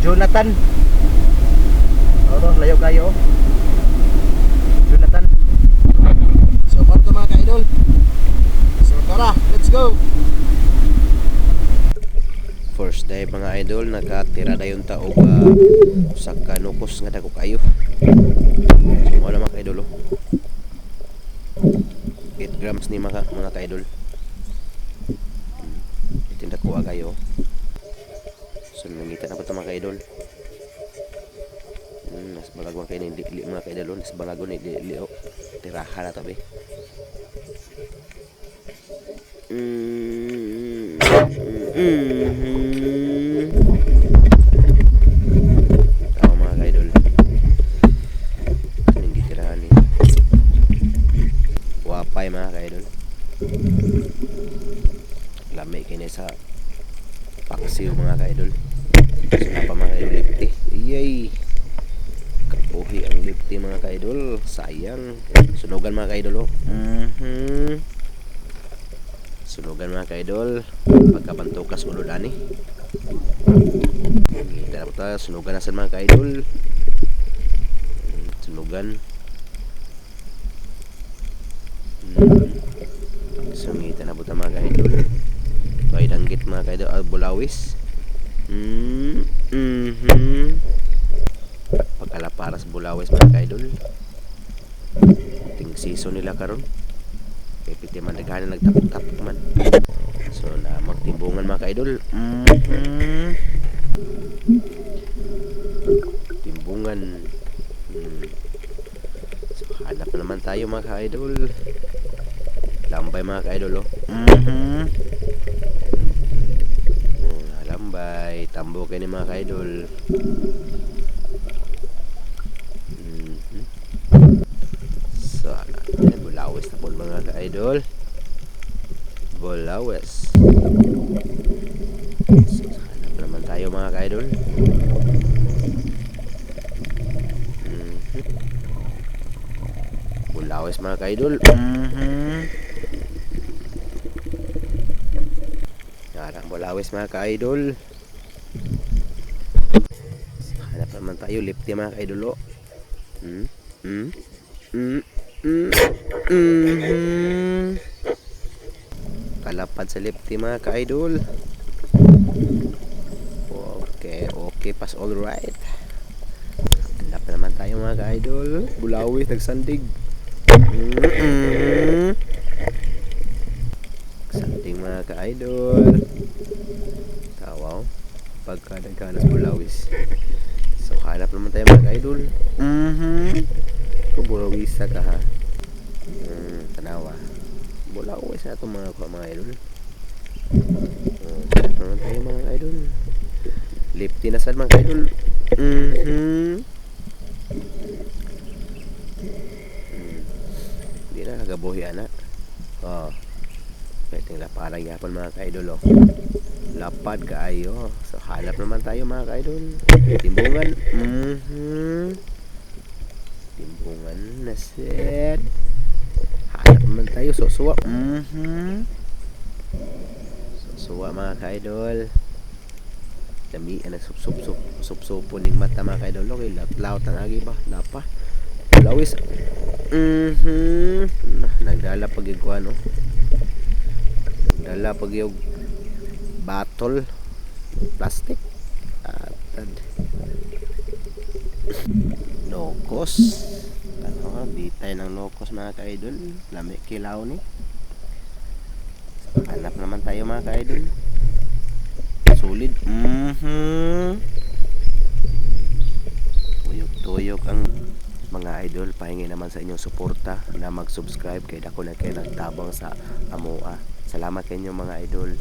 Jonathan. Layo kayo. Jonathan. So parto mga ka-idol. So tara, let's go. First day mga idol, nakatira na yung taog sa kanukos nga dako kayo. So wala mga ka-idol 8 grams ni mga ka-idol. Itinda ko kayo. So nangitan na po ito mga ka-idol. Nas balagwan kayo ni mga ka-idol. Nas balagon ni Leo. Tiraha na tabi. Tama mga ka-idol. Ito yung gitirahan ni wapay mga ka-idol. Lamay kayo na sa paksiw mga ka-idol. Sila pa mga ka-idol lipti. Yay! Kapuhi ang lipti mga ka-idol. Sayang. Sunugan mga ka-idol Sunugan mga ka-idol. Pagkabantukas ulo dani. Kita na po tayo. Sunugan na sa mga ka-idol. Sunugan. Sungita na po tayo mga ka-idol. Ito ay danggit mga ka-idol. Bulawis. Pagkalaparas bulawis mga ka-idol. Ting season nila karon. Kaya piti man naghanan nagtapok-tapok man. So na magtimbungan mga ka-idol. Timbungan. So hanap naman tayo mga ka-idol. Lambay mga ka-idol lambay. Tambo kayo ni mga ka-idol. So bulawis na po mga ka-idol. Bulawis. So hanap naman tayo mga ka-idol. Bulawis mga ka-idol. Narang bulawis mga ka-idol. Hanap naman tayo lipti mga ka-idol Kalapad sa lipti mga ka-idol. Okay, pass all right. Hanap naman tayo mga ka-idol. Bulawis nagsandig. Sandig mga ka-idol. Tawaw. Pagkadagkanas bulawis. So hanap naman tayo mga ka-idol. Bulawisa ka ha. Tanawa. Bulawis na ito mga idol. Hanap naman tayo mga ka-idol. Lipti na sad mga ka-idol. Hindi na kagabuhi anak. Pwedeng laparang yapon mga ka-idol lapad kaayo. So hanap naman tayo mga ka-idol. Timbungan. Timbungan na set. Hanap naman tayo. Susuwa. Susuwa mga ka-idol. Dami na sup-supon ng mata mga ka-idol. Okay, laut ang agi ba? Lapa. Lawis. Nagdala pag igwa Nagdala pag yung battle plastic at nokos. Bitay ng nokos mga ka-idol. Lami kilaw ni. Hanap naman tayo mga ka-idol. Solid. Tuyok ang mga idol. Pahingi naman sa inyong suporta na mag-subscribe kay dako na kayo nagtabang sa amoa. Salamat kayo mga idol.